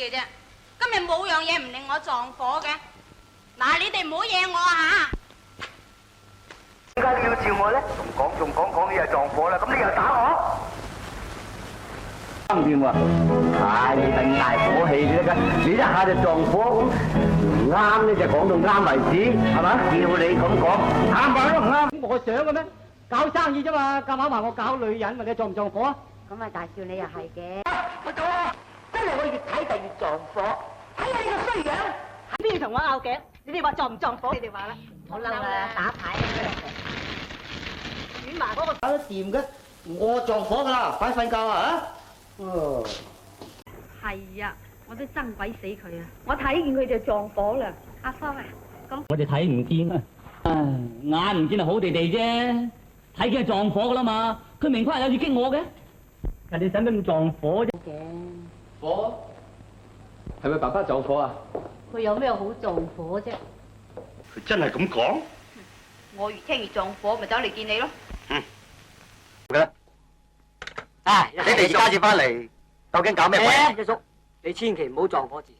嘅啫。今日冇樣嘢唔令我撞火嘅。嗱，你哋唔好惹我吓。點解你要照我咧？講嘢就撞火啦，咁你又打我？啱掂喎！唉，你咁大火氣嘅啫，你一下就撞火，唔啱咧就講到啱為止，係嘛？叫你咁講，啱話都唔啱。我想嘅咩？搞生意啫嘛，夾硬話我搞女人，問你撞唔撞火啊？咁啊，大少你又係嘅。我講啊，真係我越睇就越撞火。睇下你個衰樣，邊同我拗頸？你哋話撞唔撞火？你哋話啦。好嬲啦，打牌遠埋嗰個搞得掂嘅，我撞火噶啦，快瞓覺啊！哦，係啊，我都憎鬼死佢啊！我睇見佢就撞火啦。阿芳啊，咁我哋睇唔見啊，眼唔見係好地地啫，睇見係撞火噶啦嘛。佢明框有意激我嘅，人哋使乜咁撞火啫？火係咪爸爸撞火啊？佢有咩好撞火啫？佢真係咁講？我越聽越撞火，咪走嚟見你咯。啊，你哋而家至翻嚟，究竟搞咩鬼？一叔，你千祈唔好撞火字。